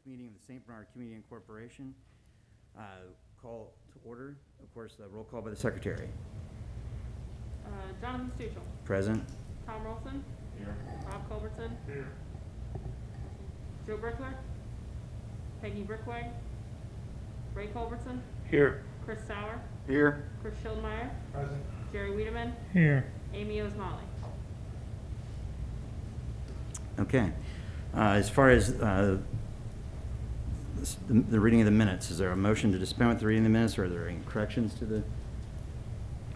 meeting of the St. Bernard Community Incorporation. Call to order, of course, the roll call by the secretary. Jonathan Stuchel. Present. Tom Rolson. Here. Rob Culbertson. Here. Joe Brickler. Peggy Brickway. Ray Culbertson. Here. Chris Sauer. Here. Chris Schildmeyer. Present. Jerry Wiedemann. Here. Amy Osmalley. Okay. As far as the reading of the minutes, is there a motion to dispense with the reading of the minutes, or are there any corrections to the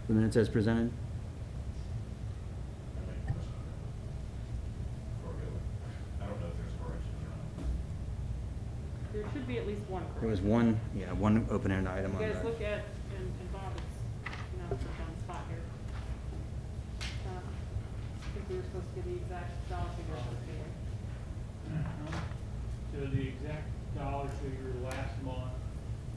minutes as presented? I don't know if there's corrections or not. There should be at least one correction. There was one, yeah, one open-ended item on You guys that. look at, and Bob, it's, put down the spot here. I think we were supposed to get the exact dollar figure for the meeting. So the exact dollar figure last month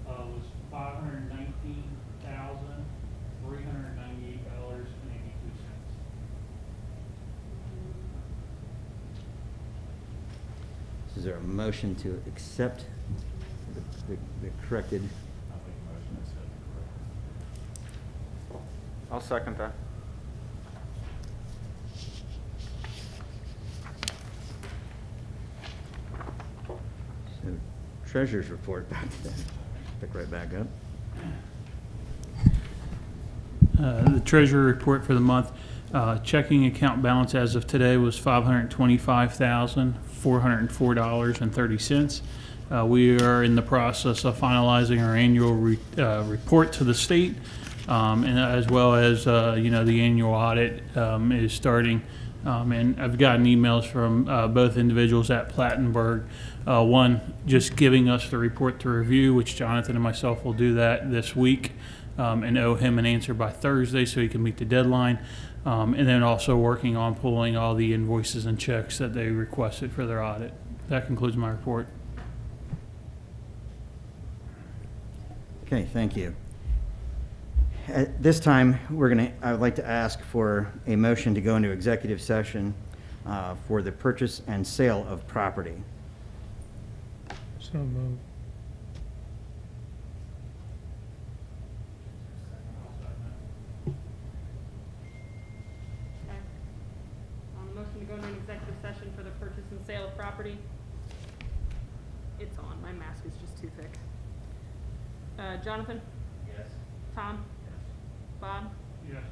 was $519,398.82. Is there a motion to accept the corrected? I'll make a motion to accept the correction. I'll second that. So, treasurer's report back to that. Pick right back up. The treasurer report for the month, checking account balance as of today was $525,404.30. We are in the process of finalizing our annual report to the state, and as well as, the annual audit is starting. And I've gotten emails from both individuals at Plattenberg. One just giving us the report to review, which Jonathan and myself will do that this week, and owe him an answer by Thursday so he can meet the deadline. And then also working on pulling all the invoices and checks that they requested for their audit. That concludes my report. Okay, thank you. At this time, I would like to ask for a motion to go into executive session for the purchase and sale of property. So moved. Okay. Motion to go into an executive session for the purchase and sale of property. It's on, my mask is just too thick. Jonathan? Yes. Tom? Bob? Yes.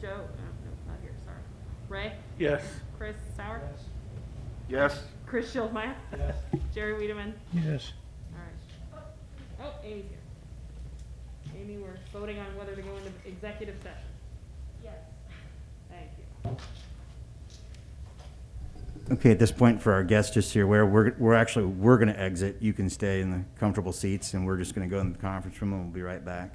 Joe? No, not here, sorry. Ray? Yes. Chris Sauer? Yes. Chris Schildmeyer? Yes. Jerry Wiedemann? Yes. All right. Oh, Amy's here. Amy, we're voting on whether to go into executive session. Yes. Thank you. Okay, at this point, for our guests, just so you're aware, we're going to exit. You can stay in the comfortable seats, and we're just going to go in the conference room, and we'll be right back.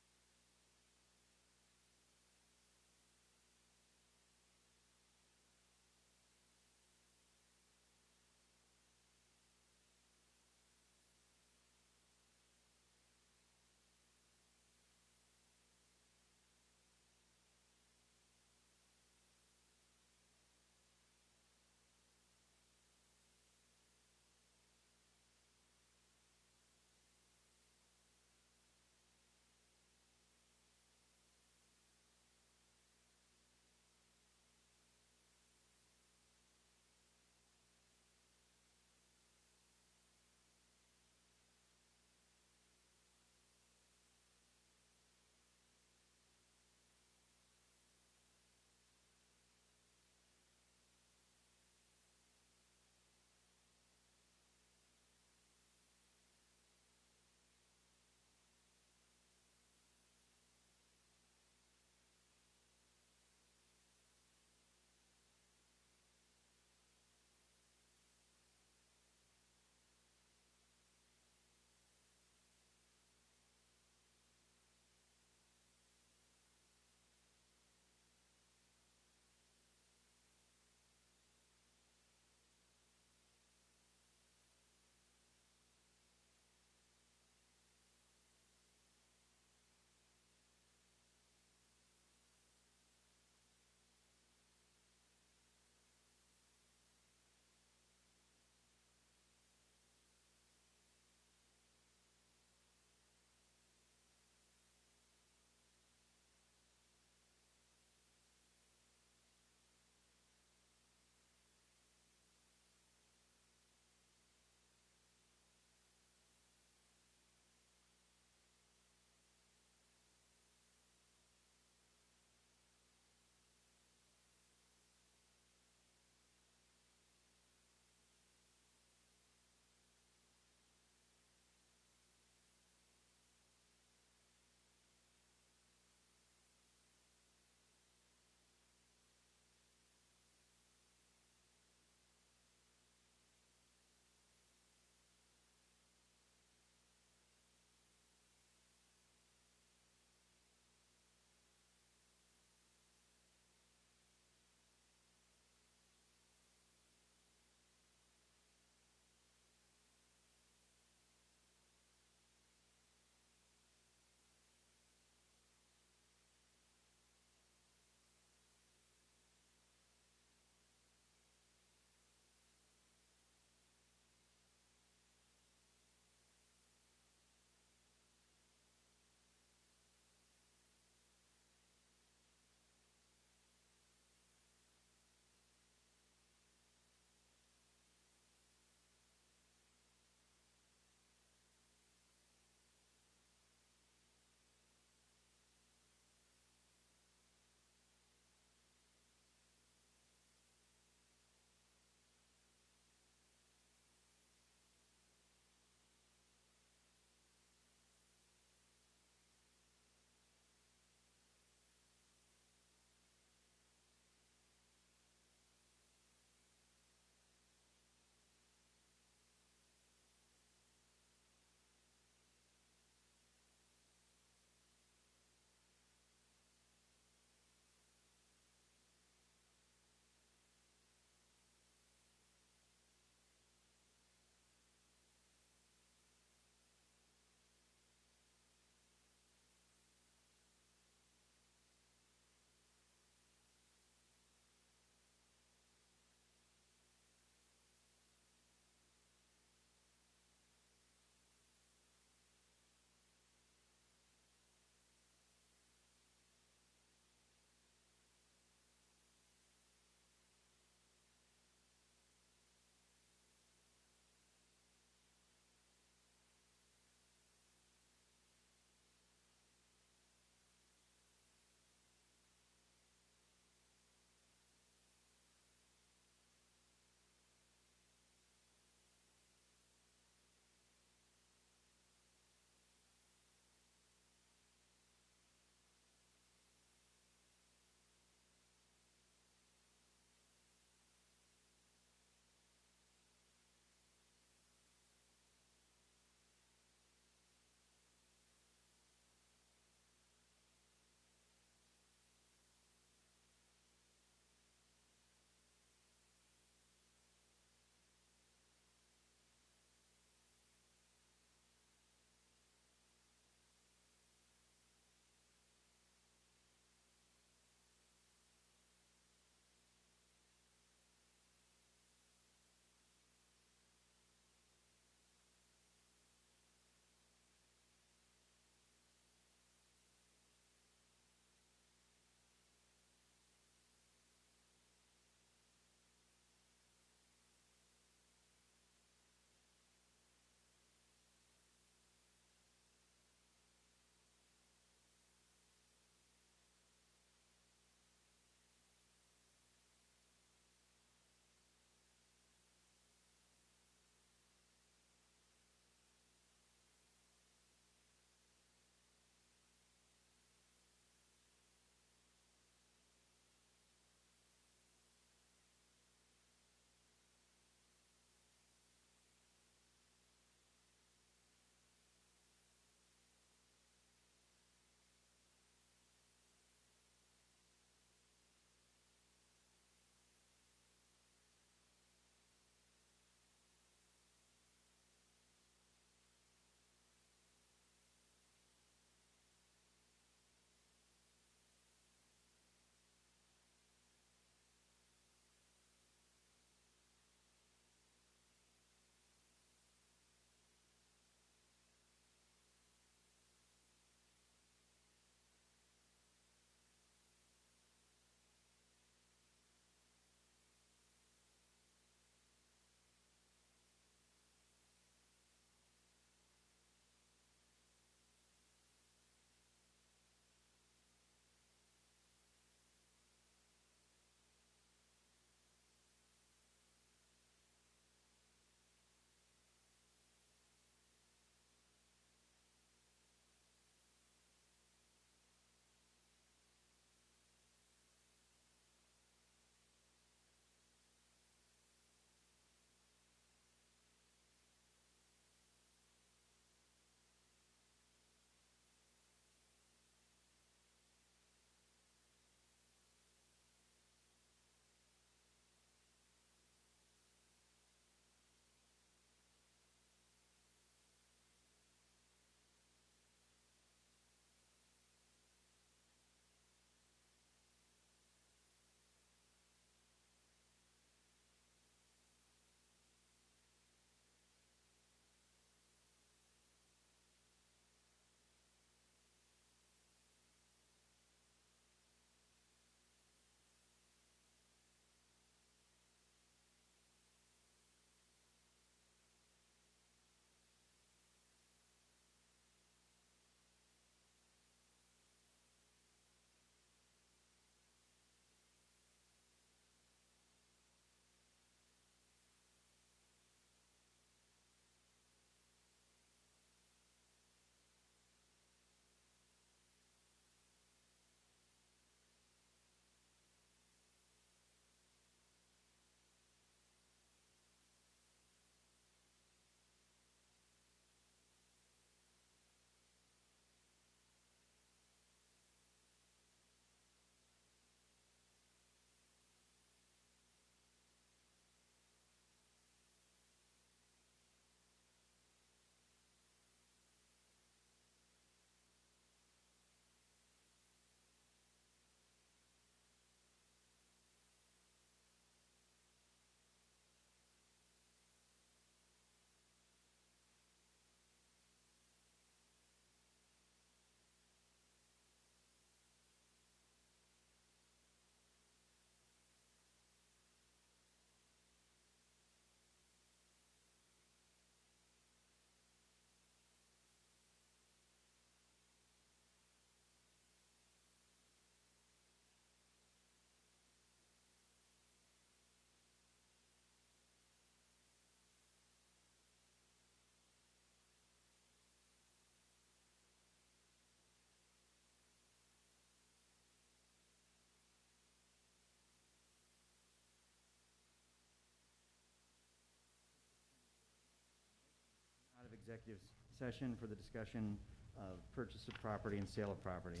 executive session for the discussion of purchase of property and sale of property.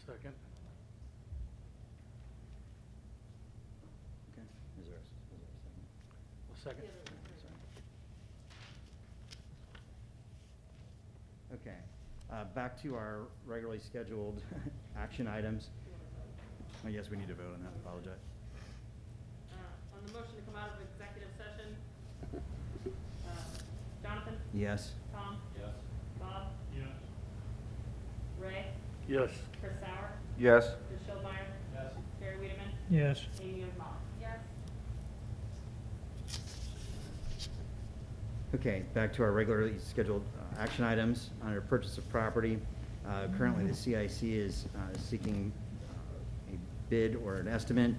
Second. Okay. Is there a second? Second. Sorry. Okay. Back to our regularly scheduled action items. I guess we need to vote on that. Apologize. On the motion to come out of executive session, Jonathan? Yes. Tom? Yes. Bob? Yes. Ray? Yes. Chris Sauer? Yes. Chris Schildmeyer? Yes. Gary Wiedemann? Yes. Amy Wiesmann? Yes. Okay, back to our regularly scheduled action items. Under purchase of property, currently the CIC is seeking a bid or an estimate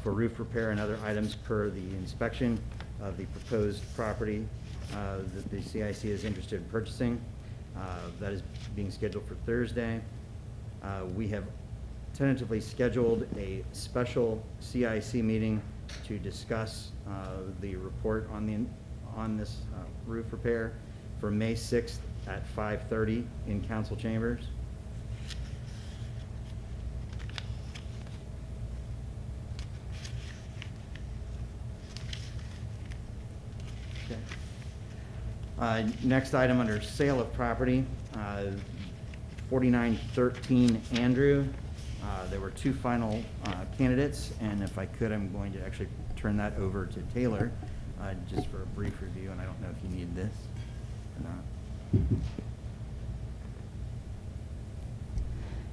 for roof repair and other items per the inspection of the proposed property that the CIC is interested in purchasing. That is being scheduled for Thursday. We have tentatively scheduled a special CIC meeting to discuss the report on this roof repair for May 6th at 5:30 in council chambers. Okay. Next item under sale of property, 4913 Andrew. There were two final candidates, and if I could, I'm going to actually turn that over to Taylor just for a brief review, and I don't know if you need this or not.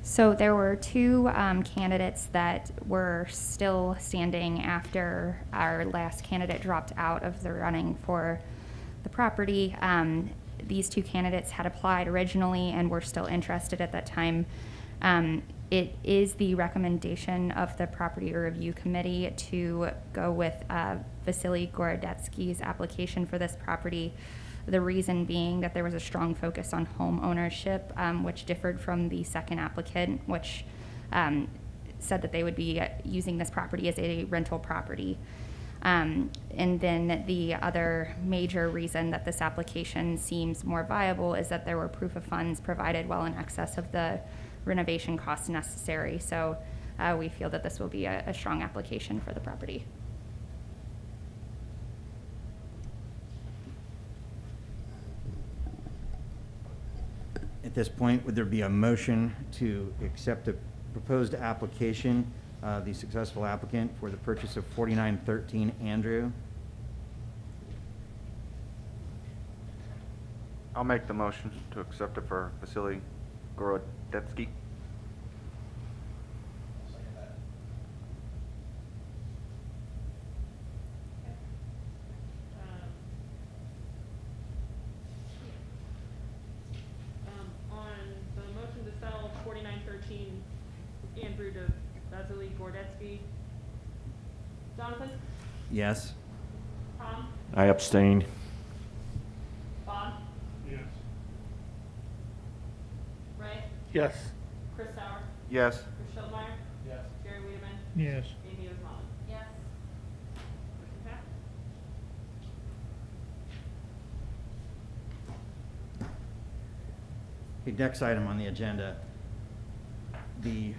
So there were two candidates that were still standing after our last candidate dropped out of the running for the property. These two candidates had applied originally and were still interested at that time. It is the recommendation of the Property Review Committee to go with Vasily Gorodetsky's application for this property. The reason being that there was a strong focus on home ownership, which differed from the second applicant, which said that they would be using this property as a rental property. And then the other major reason that this application seems more viable is that there were proof of funds provided well in excess of the renovation costs necessary. So we feel that this will be a strong application for the property. At this point, would there be a motion to accept the proposed application of the successful applicant for the purchase of 4913 Andrew? I'll make the motion to accept it for Vasily Gorodetsky. On the motion to sell 4913 Andrew to Vasily Gorodetsky, Jonathan? Yes. Tom? I abstain. Bob? Yes. Ray? Yes. Chris Sauer? Yes. Chris Schildmeyer? Yes. Gary Wiedemann? Yes. Amy Wiesmann? Yes. Motion passed. Okay, next item on the agenda, the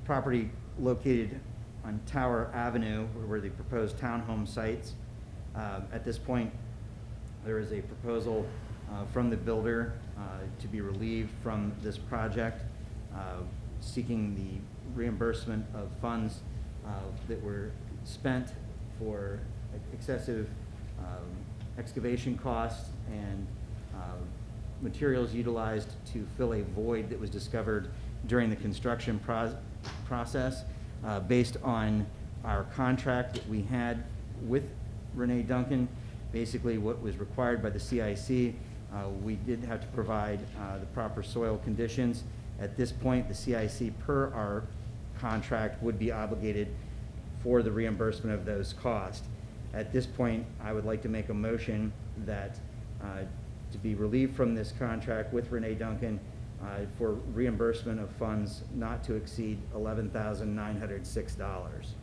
property located on Tower Avenue where the proposed townhome sites. At this point, there is a proposal from the builder to be relieved from this project, seeking the reimbursement of funds that were spent for excessive excavation costs and materials utilized to fill a void that was discovered during the construction process. Based on our contract that we had with Renee Duncan, basically what was required by the CIC, we did have to provide the proper soil conditions. At this point, the CIC, per our contract, would be obligated for the reimbursement of those costs. At this point, I would like to make a motion that to be relieved from this contract with Renee Duncan for reimbursement of funds not to exceed $11,906.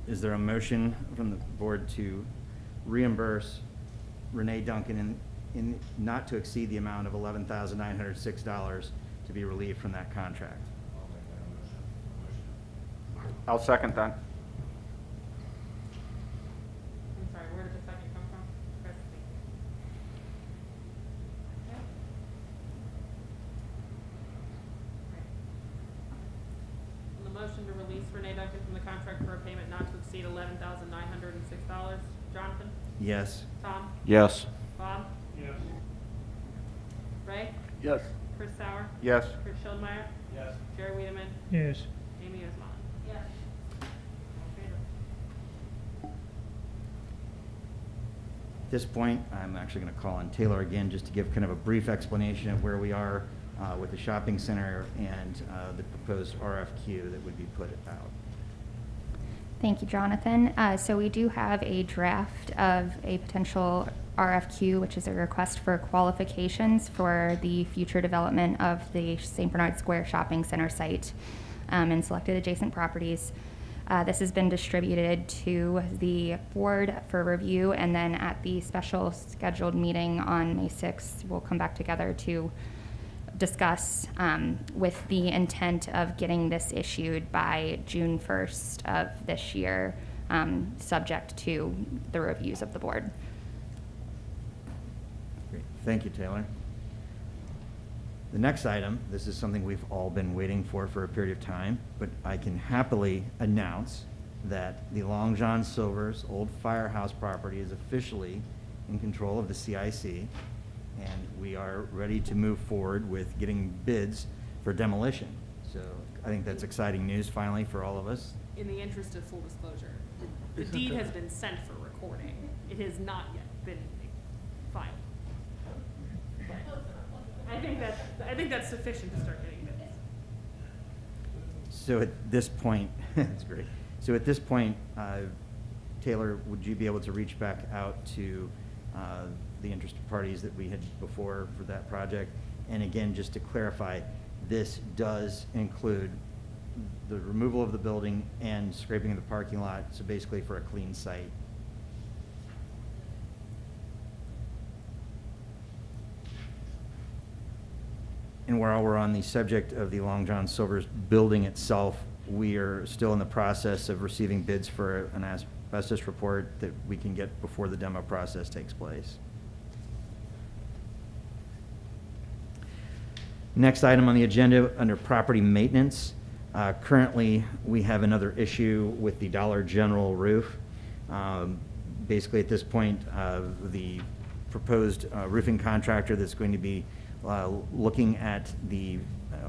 is there a motion from the board to reimburse Renee Duncan in not to exceed the amount of $11,906 to be relieved from that contract? I'll make that motion. I'll second that. I'm sorry, where did the second come from? Chris, thank you. Okay. Right. On the motion to release Renee Duncan from the contract for a payment not to exceed $11,906, Jonathan? Yes. Tom? Yes. Bob? Yes. Ray? Yes. Chris Sauer? Yes. Chris Schildmeyer? Yes. Jerry Wiedemann? Yes. Amy Usma? Yes. At this point, I'm actually going to call on Taylor again just to give kind of a brief explanation of where we are with the shopping center and the proposed RFQ that would be put out. Thank you, Jonathan. So we do have a draft of a potential RFQ, which is a request for qualifications for the future development of the St. Bernard Square Shopping Center site and selected adjacent properties. This has been distributed to the board for review, and then at the special scheduled meeting on May 6th, we'll come back together to discuss with the intent of getting this issued by June 1st of this year, subject to the reviews of the board. Great. Thank you, Taylor. The next item, this is something we've all been waiting for a period of time, but I can happily announce that the Long John Silver's old firehouse property is officially in control of the CIC, and we are ready to move forward with getting bids for demolition. So I think that's exciting news finally for all of us. In the interest of full disclosure, the deed has been sent for recording. It has not yet been filed. I think that's sufficient to start getting bids. So at this point, that's great. So at this point, Taylor, would you be able to reach back out to the interested parties that we had before for that project? And again, just to clarify, this does include the removal of the building and scraping of the parking lot, so basically for a clean site. And while we're on the subject of the Long John Silver's building itself, we are still in the process of receiving bids for an asbestos report that we can get before the demo process takes place. Next item on the agenda, under property maintenance. Currently, we have another issue with the Dollar General roof. Basically, at this point, the proposed roofing contractor that's going to be looking at the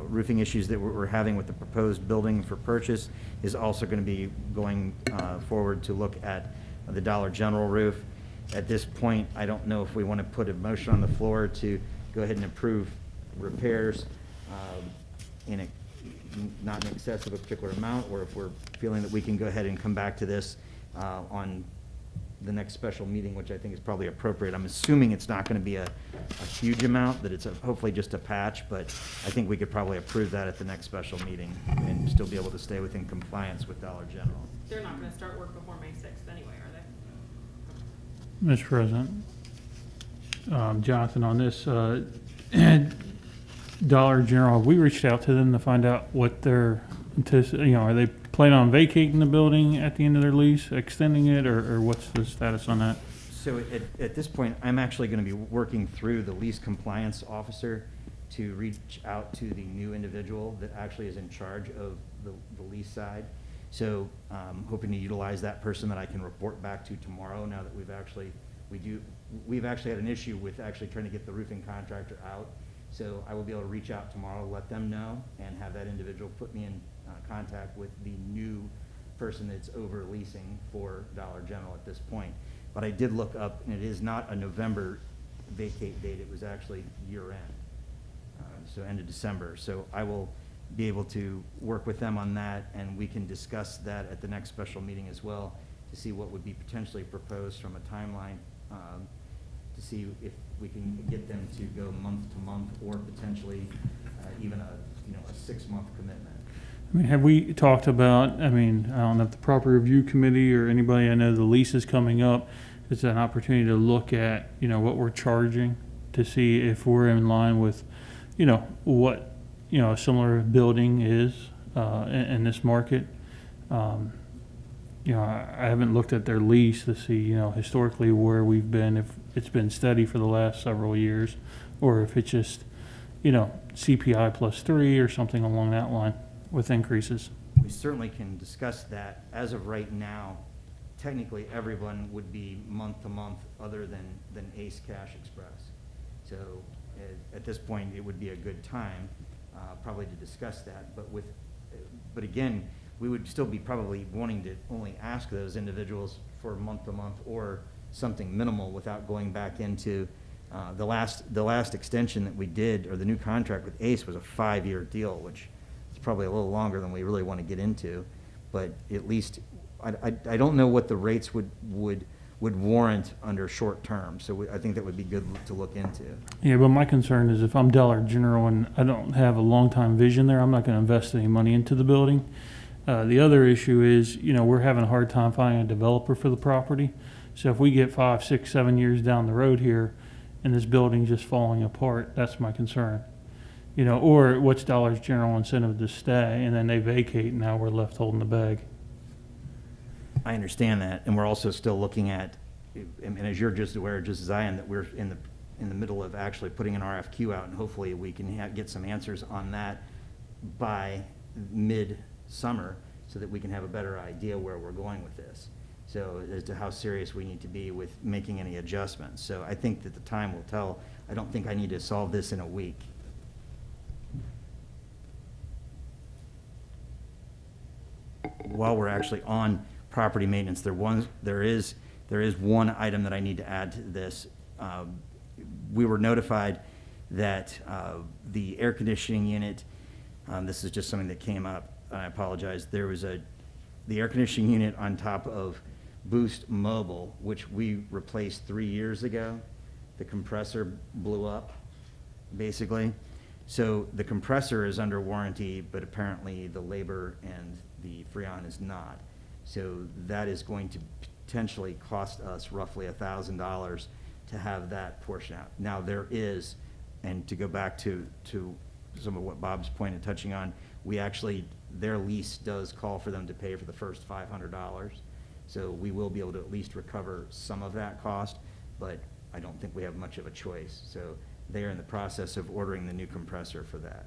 roofing issues that we're having with the proposed building for purchase is also going to be going forward to look at the Dollar General roof. At this point, I don't know if we want to put a motion on the floor to go ahead and approve repairs not in excess of a particular amount, or if we're feeling that we can go ahead and come back to this on the next special meeting, which I think is probably appropriate. I'm assuming it's not going to be a huge amount, that it's hopefully just a patch, but I think we could probably approve that at the next special meeting and still be able to stay within compliance with Dollar General. They're not gonna start work before May 6th anyway, are they? Mr. President, Jonathan, on this, Dollar General, we reached out to them to find out what their, are they planning on vacating the building at the end of their lease, extending it, or what's the status on that? So at this point, I'm actually going to be working through the lease compliance officer to reach out to the new individual that actually is in charge of the lease side. So hoping to utilize that person that I can report back to tomorrow, now that we've actually had an issue with actually trying to get the roofing contractor out. So I will be able to reach out tomorrow, let them know, and have that individual put me in contact with the new person that's over leasing for Dollar General at this point. But I did look up, and it is not a November vacate date, it was actually year-end, so end of December. So I will be able to work with them on that, and we can discuss that at the next special meeting as well, to see what would be potentially proposed from a timeline, to see if we can get them to go month to month, or potentially even a 6-month commitment. I mean, have we talked about, I mean, I don't know if the proper review committee or anybody, I know the lease is coming up. It's an opportunity to look at, you know, what we're charging to see if we're in line with, you know, what, you know, a similar building is in this market. You know, I haven't looked at their lease to see, you know, historically where we've been, if it's been steady for the last several years, or if it's just, you know, CPI +3 or something along that line with increases. We certainly can discuss that. As of right now, technically, everyone would be month to month other than Ace Cash Express. So at this point, it would be a good time probably to discuss that. But again, we would still be probably wanting to only ask those individuals for month to month or something minimal without going back into the last extension that we did, or the new contract with Ace, was a 5-year deal, which is probably a little longer than we really want to get into. But at least I don't know what the rates would warrant under short term. So I think that would be good to look into. Yeah, but my concern is if I'm Dollar General and I don't have a long-time vision there, I'm not going to invest any money into the building. The other issue is, you know, we're having a hard time finding a developer for the property. So if we get 5, 6, 7 years down the road here and this building's just falling apart, that's my concern. You know, or what's Dollar General incentive to stay, and then they vacate and now we're left holding the bag. I understand that, and we're also still looking at, and as you're just aware, just as I am, that we're in the middle of actually putting an RFQ out, and hopefully we can get some answers on that by mid-summer, so that we can have a better idea where we're going with this. So as to how serious we need to be with making any adjustments. So I think that the time will tell. I don't think I need to solve this in a week. While we're actually on property maintenance, there is one item that I need to add to this. We were notified that the air conditioning unit, this is just something that came up, I apologize. There was the air conditioning unit on top of Boost Mobile, which we replaced 3 years ago. The compressor blew up, basically. So the compressor is under warranty, but apparently the labor and the Freon is not. So that is going to potentially cost us roughly $1,000 to have that portion out. Now there is, and to go back to some of what Bob's point of touching on, we actually, their lease does call for them to pay for the first $500. So we will be able to at least recover some of that cost, but I don't think we have much of a choice. So they are in the process of ordering the new compressor for that.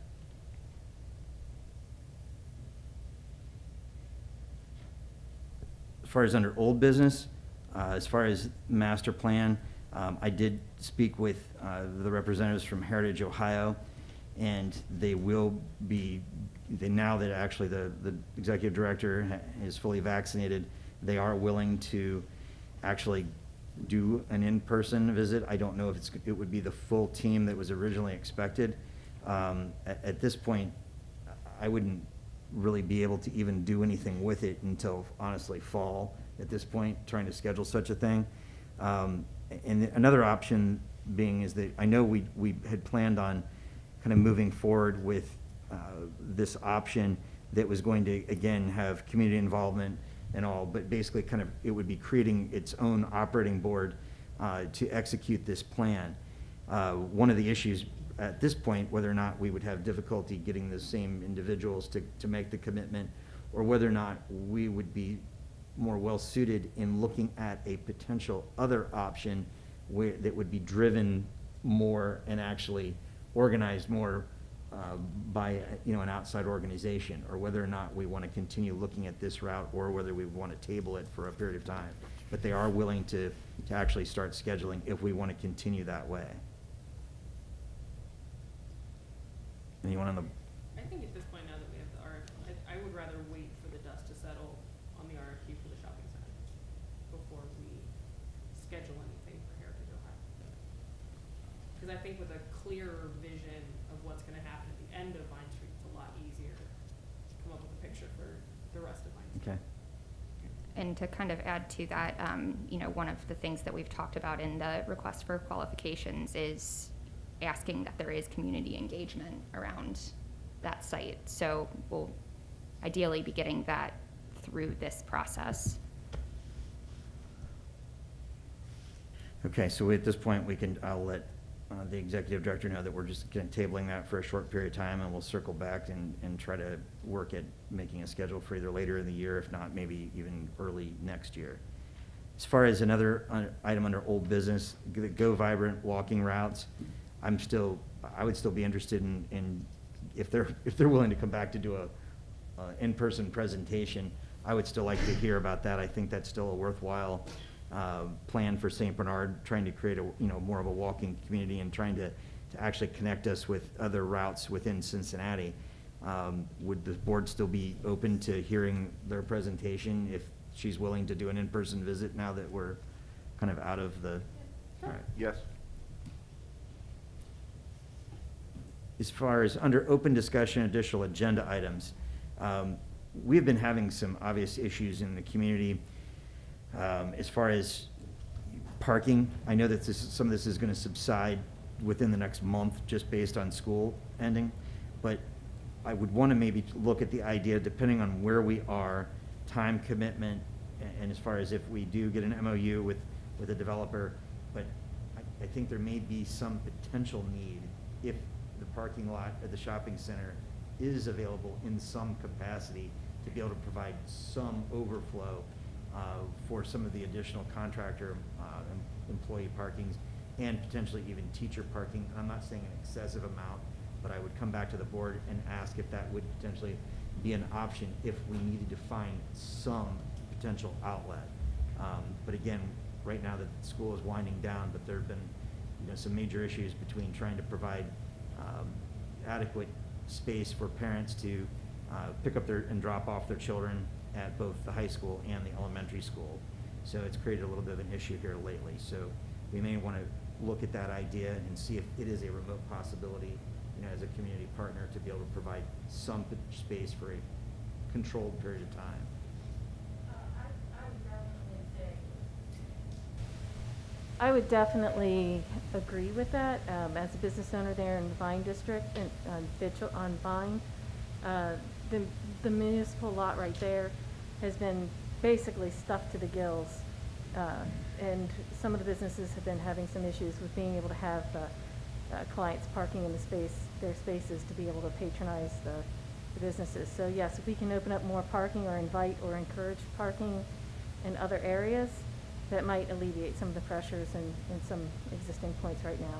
As far as under old business, as far as master plan, I did speak with the representatives from Heritage Ohio, and they will be, now that actually the executive director is fully vaccinated, they are willing to actually do an in-person visit. I don't know if it would be the full team that was originally expected. At this point, I wouldn't really be able to even do anything with it until, honestly, fall at this point, trying to schedule such a thing. And another option being is that I know we had planned on kind of moving forward with this option that was going to, again, have community involvement and all, but basically kind of, it would be creating its own operating board to execute this plan. One of the issues at this point, whether or not we would have difficulty getting the same individuals to make the commitment, or whether or not we would be more well-suited in looking at a potential other option that would be driven more and actually organized more by an outside organization, or whether or not we want to continue looking at this route, or whether we want to table it for a period of time. But they are willing to actually start scheduling if we want to continue that way. Anyone on the? I think at this point, now that we have the RFQ, I would rather wait for the dust to settle on the RFQ for the shopping center before we schedule anything for Heritage Ohio. Because I think with a clearer vision of what's gonna happen at the end of Vine Street, it's a lot easier to come up with a picture for the rest of Vine Street. Okay. And to kind of add to that, one of the things that we've talked about in the request for qualifications is asking that there is community engagement around that site. So we'll ideally be getting that through this process. Okay, so at this point, I'll let the executive director know that we're just kind of tabling that for a short period of time, and we'll circle back and try to work at making a schedule for either later in the year, if not, maybe even early next year. As far as another item under old business, the Go Vibrant walking routes, I would still be interested in, if they're willing to come back to do a in-person presentation, I would still like to hear about that. I think that's still a worthwhile plan for St. Bernard, trying to create more of a walking community and trying to actually connect us with other routes within Cincinnati. Would the board still be open to hearing their presentation if she's willing to do an in-person visit now that we're kind of out of the? All right. Yes. As far as under open discussion, additional agenda items, we've been having some obvious issues in the community as far as parking. I know that some of this is going to subside within the next month just based on school ending, but I would want to maybe look at the idea, depending on where we are, time commitment, and as far as if we do get an MOU with a developer, but I think there may be some potential need if the parking lot at the shopping center is available in some capacity to be able to provide some overflow for some of the additional contractor employee parkings and potentially even teacher parking. I'm not saying an excessive amount, but I would come back to the board and ask if that would potentially be an option if we needed to find some potential outlet. But again, right now that school is winding down, but there have been some major issues between trying to provide adequate space for parents to pick up and drop off their children at both the high school and the elementary school. So it's created a little bit of an issue here lately. So we may want to look at that idea and see if it is a remote possibility, as a community partner, to be able to provide some space for a controlled period of time. I would definitely agree with that. As a business owner there in the Vine District, on Vine, the municipal lot right there has been basically stuffed to the gills. And some of the businesses have been having some issues with being able to have clients parking in their spaces to be able to patronize the businesses. So yes, if we can open up more parking or invite or encourage parking in other areas, that might alleviate some of the pressures in some existing points right now.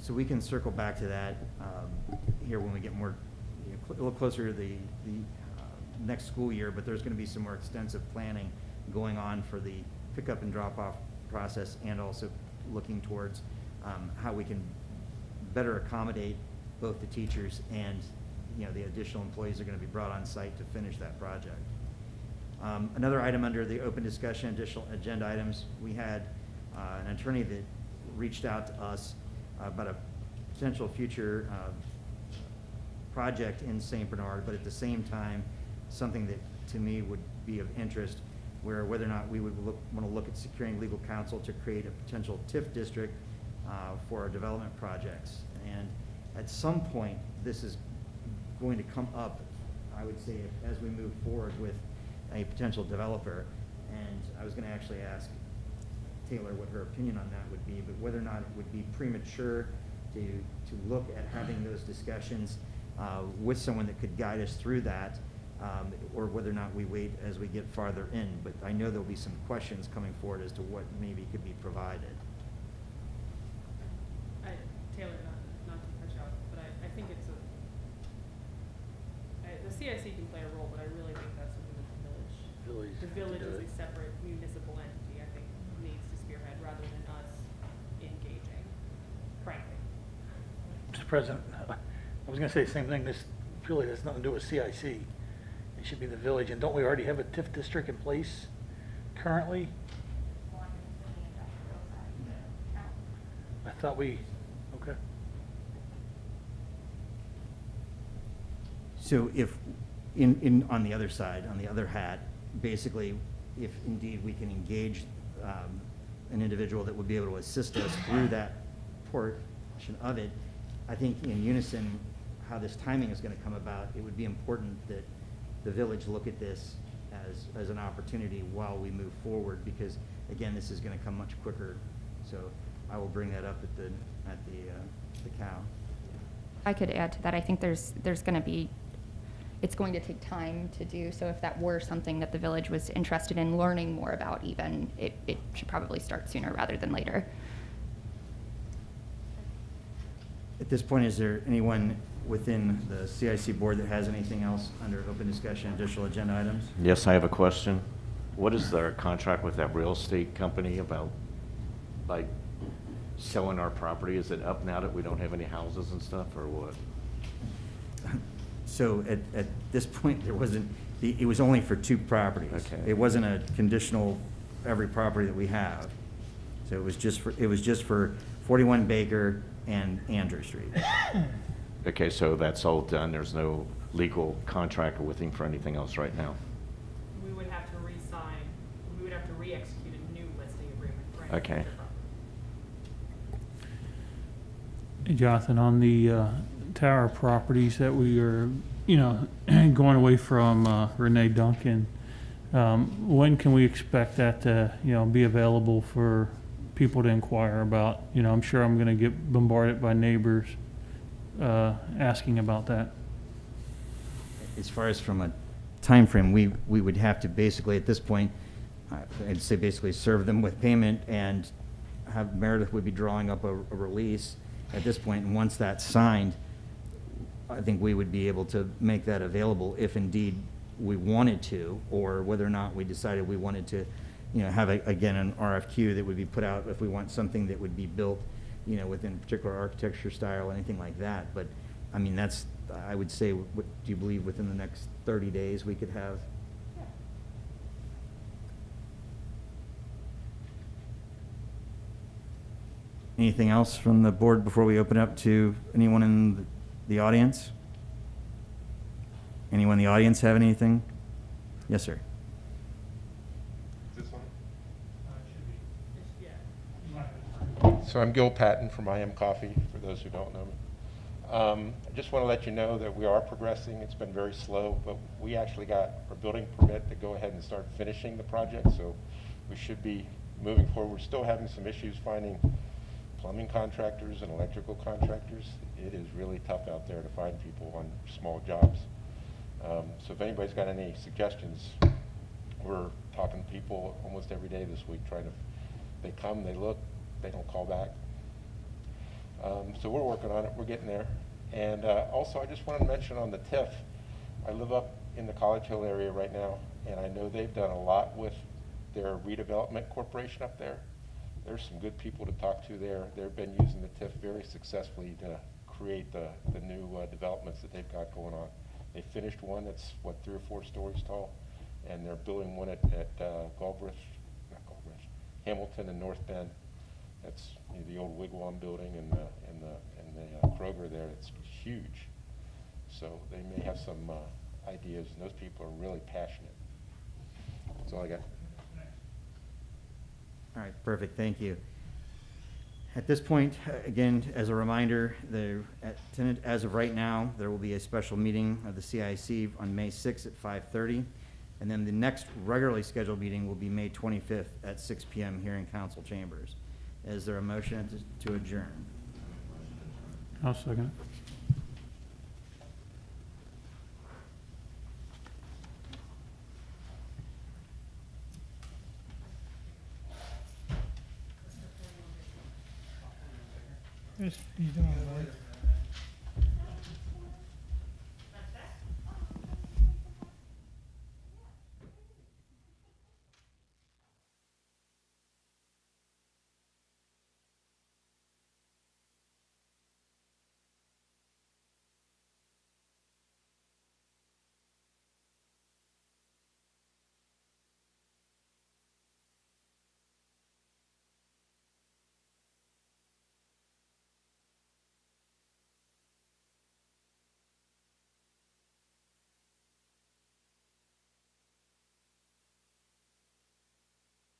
So we can circle back to that here when we get more, a little closer to the next school year, but there's going to be some more extensive planning going on for the pickup and drop-off process, and also looking towards how we can better accommodate both the teachers and the additional employees that are going to be brought on site to finish that project. Another item under the open discussion, additional agenda items, we had an attorney that reached out to us about a potential future project in St. Bernard, but at the same time, something that to me would be of interest, whether or not we would want to look at securing legal counsel to create a potential TIF district for our development projects. And at some point, this is going to come up, I would say, as we move forward with a potential developer. And I was going to actually ask Taylor what her opinion on that would be, but whether or not it would be premature to look at having those discussions with someone that could guide us through that, or whether or not we wait as we get farther in. But I know there'll be some questions coming forward as to what maybe could be provided. Taylor, not to cut you off, but I think it's the CIC can play a role, but I really think that's something that the village is a separate municipal entity, I think, needs to spearhead rather than us engaging, frankly. Mr. President, I was going to say the same thing. This really has nothing to do with CIC. It should be the village. And don't we already have a TIF district in place currently? I thought we, okay. So if, on the other side, on the other hat, basically, if indeed we can engage an individual that would be able to assist us through that portion of it, I think in unison, how this timing is gonna come about, it would be important that the village look at this as an opportunity while we move forward, because again, this is gonna come much quicker. So I will bring that up at the cow. I could add to that. I think there's going to be, it's going to take time to do. So if that were something that the village was interested in learning more about even, it should probably start sooner rather than later. At this point, is there anyone within the CIC board that has anything else under open discussion, additional agenda items? Yes, I have a question. What is their contract with that real estate company about, like, selling our property? Is it up now that we don't have any houses and stuff, or what? So at this point, there wasn't, it was only for 2 properties. Okay. It wasn't a conditional every property that we have. So it was just for 41 Baker and Andrew Street. Okay, so that's all done. There's no legal contract with him for anything else right now? We would have to re-sign, we would have to re-execute a new listing agreement for any Okay. future property. Hey, Jonathan, on the tower properties that we are, going away from Renee Duncan, when can we expect that to, be available for people to inquire about? I'm sure I'm going to get bombarded by neighbors asking about that. As far as from a time frame, we would have to basically, at this point, I'd say basically serve them with payment, and have Meredith would be drawing up a release at this point, and once that's signed, I think we would be able to make that available if indeed we wanted to, or whether or not we decided we wanted to, have again, an RFQ that would be put out if we want something that would be built, within particular architecture style, anything like that. But, I mean, that's, I would say, do you believe within the next 30 days we could have? Anything else from the board before we open up to anyone in the audience? Anyone in the audience have anything? Yes, sir. Is this on? Yeah. So I'm Gil Patton from I Am Coffee, for those who don't know me. I just want to let you know that we are progressing. It's been very slow, but we actually got our building permit to go ahead and start finishing the project, so we should be moving forward. We're still having some issues finding plumbing contractors and electrical contractors. It is really tough out there to find people on small jobs. So if anybody's got any suggestions, we're talking to people almost every day this week, they come, they look, they don't call back. So we're working on it, we're getting there. And also I just wanted to mention on the TIF, I live up in the College Hill area right now, and I know they've done a lot with their redevelopment corporation up there. There's some good people to talk to there. They've been using the TIF very successfully to create the new developments that they've got going on. They finished one that's, 3 or 4 stories tall, and they're building one at Hamilton and North Bend. That's the old Wigwam building and the Kroger there. It's huge. So they may have some ideas, and those people are really passionate. That's all I got. All right, perfect, thank you. At this point, again, as a reminder, as of right now, there will be a special meeting of the CIC on May 6th at 5:30, and then the next regularly scheduled meeting will be May 25th at 6 p.m. here in council chambers. Is there a motion to adjourn? I'll second it. He's doing it right.